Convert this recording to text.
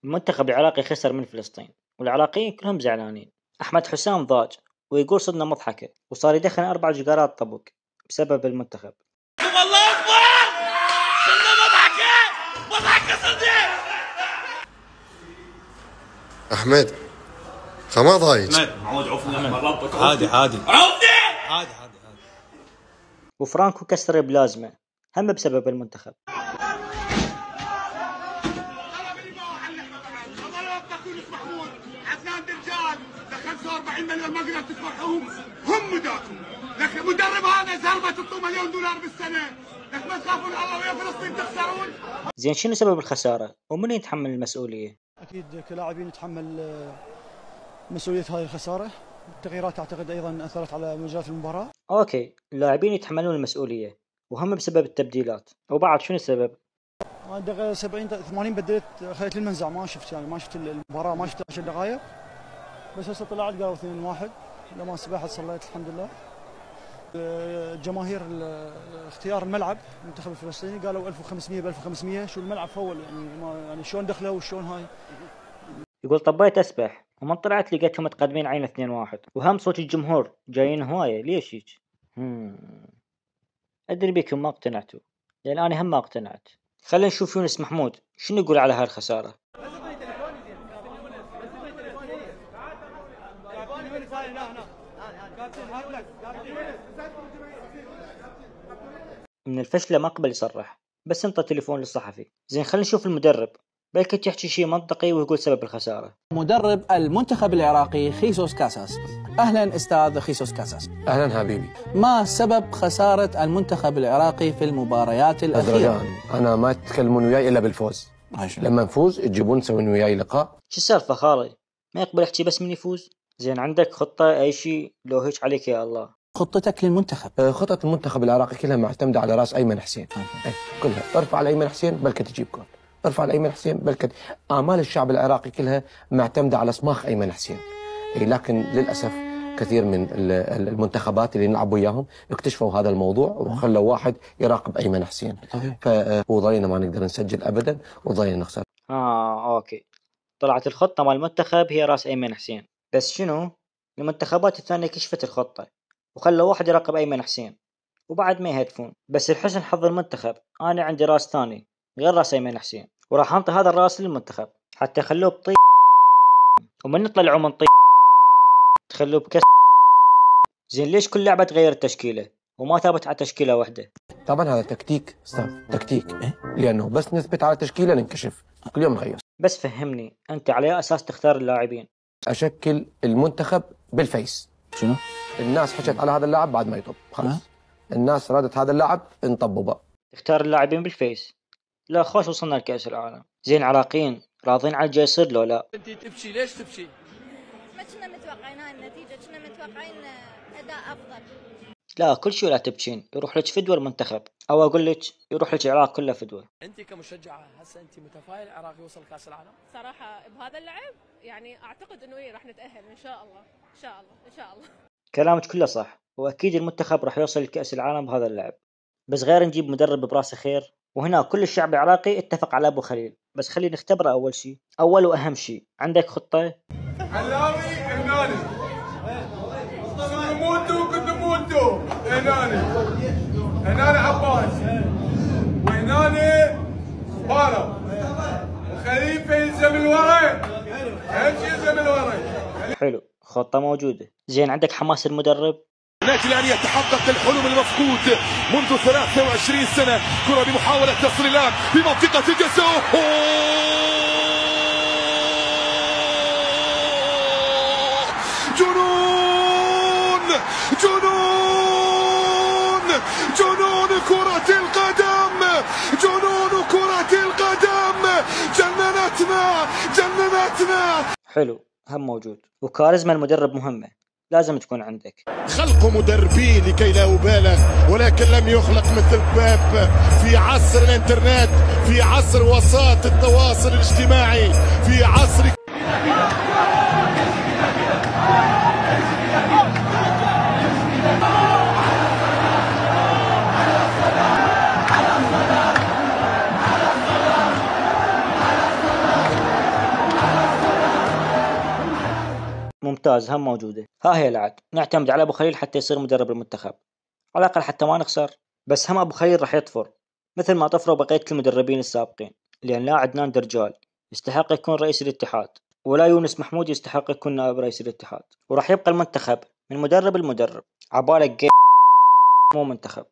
المنتخب العراقي خسر من فلسطين والعراقيين كلهم زعلانين. أحمد حسام ضاج ويقول صدنا مضحكة وصار يدخن 4 جرارات طبق بسبب المنتخب. والله أكبر صدنا مضحكة صدق. أحمد خما ضايج معود عفني ربك عادي عفني عادي. وفرانكو كسر بلازمة هم بسبب المنتخب. هم مداكم لك مدرب هذا زربة تعطوه $1,000,000 بالسنة، لك ما تخافون الله ويا فلسطين تخسرون. زين شنو سبب الخسارة ومن يتحمل المسؤولية؟ أكيد كلاعبين نتحمل مسؤولية هاي الخسارة. التغييرات أعتقد أيضا أثرت على مجريات المباراة. أوكي، اللاعبين يتحملون المسؤولية وهم بسبب التبديلات، وبعد شنو السبب؟ دقيقة 70-80 بدلت، خليت المنزع، ما شفت المباراة، ما شفت 10 دقائق بس هسه طلعت قالوا 2-1 لما سبحت صليت الحمد لله. الجماهير اختيار الملعب المنتخب الفلسطيني قالوا 1500 ب1500 شو الملعب فول يعني شلون دخلوا وشلون هاي. يقول طبيت أسبح ومن طلعت لقيتهم متقدمين عين 2-1 وهم صوت الجمهور جايين هواية. ليش هيك؟ أدري بيكم ما اقتنعتوا لأن أنا هم ما اقتنعت. خلينا نشوف يونس محمود شنو يقول على هاي الخسارة. من الفشلة ما قبل يصرح بس انطى تليفون للصحفي. زين خلينا نشوف المدرب بلكي يحكي شيء منطقي ويقول سبب الخسارة. مدرب المنتخب العراقي خيسوس كاساس. أهلا أستاذ خيسوس كاساس. أهلا حبيبي. ما سبب خسارة المنتخب العراقي في المباريات الأخيرة؟ أنا ما تتكلمون وياي إلا بالفوز. لما نفوز تجيبون تسوون وياي لقاء. شو السالفة خالي؟ ما يقبل يحكي بس من يفوز؟ زين عندك خطة أي شيء لو هيك عليك يا الله؟ خطتك للمنتخب؟ خطة المنتخب العراقي كلها معتمدة على رأس أيمن حسين. كلها ارفع على أيمن حسين بلكة تجيب جول، ارفع على أيمن حسين بلكة. آمال الشعب العراقي كلها معتمدة على صماخ أيمن حسين. لكن للأسف كثير من المنتخبات اللي نلعب وياهم اكتشفوا هذا الموضوع وخلوا واحد يراقب أيمن حسين، فوضلينا ما نقدر نسجل أبدا وضلينا نخسر. أوكي، طلعت الخطة مال المنتخب هي راس أيمن حسين، بس شنو؟ المنتخبات الثانية كشفت الخطة وخلوا واحد يراقب أيمن حسين وبعد ما يهدفون. بس الحسن حظ المنتخب أنا عندي راس ثاني غير راس أيمن حسين وراح أنطي هذا الراس للمنتخب حتى يخلوه بطي ومن يطلعوا من طي تخلوه بكس. زين ليش كل لعبة تغير التشكيلة وما ثابت على تشكيلة واحدة؟ طبعا هذا تكتيك استاذ، تكتيك لأنه بس نثبت على تشكيلة ننكشف كل يوم نغير. بس فهمني أنت على أساس تختار اللاعبين؟ أشكل المنتخب بالفيس. شنو؟ الناس حكت على هذا اللاعب بعد ما يطب خلاص. الناس رادت هذا اللاعب انطبوا بقى. تختار اللاعبين بالفيس؟ لا خوش وصلنا لكأس العالم. زين عراقيين راضين على الجاي يصير لو لا؟ انت تبكي ليش تبكي؟ ما كنا متوقعين هاي النتيجة، كنا متوقعين أداء أفضل. لا كل شيء ولا تبكين، يروح لك فدوى المنتخب او اقول لك يروح لك العراق كله فدوى. انت كمشجعة هسه انت متفائل العراق يوصل كأس العالم؟ صراحة بهذا اللعب يعني اعتقد انه راح نتأهل ان شاء الله ان شاء الله ان شاء الله. كلامك كله صح واكيد المنتخب راح يوصل لكأس العالم بهذا اللعب، بس غير نجيب مدرب براسه خير. وهنا كل الشعب العراقي اتفق على ابو خليل، بس خلينا نختبره اول شيء. اول واهم شيء عندك خطة؟ علاوي هناني كنت موتوا هناني عباس وهناني بارو وخليفة يلزم الورا، اهم شيء يلزم الورا. حلو، خطة موجودة. زين عندك حماس المدرب؟ من أجل أن يتحقق الحلم المفقود منذ 23 سنة. كرة بمحاولة تصل في منطقة الجزاء. جنون كرة القدم، جنون كرة القدم، جننتنا. حلو، هم موجود. وكاريزما المدرب مهمة لازم تكون عندك. خلق مدربين لكي لا أبالغ، ولكن لم يخلق مثل بيب في عصر الانترنت، في عصر وسائط التواصل الاجتماعي، في عصر ممتاز، هم موجودة. ها هي العد، نعتمد على أبو خليل حتى يصير مدرب المنتخب، على الأقل حتى ما نخسر. بس هم أبو خليل راح يطفر مثل ما طفروا بقية المدربين السابقين، لأن لا عدنان درجال يستحق يكون رئيس الاتحاد، ولا يونس محمود يستحق يكون نائب رئيس الاتحاد، وراح يبقى المنتخب من مدرب المدرب. عبالك مو منتخب.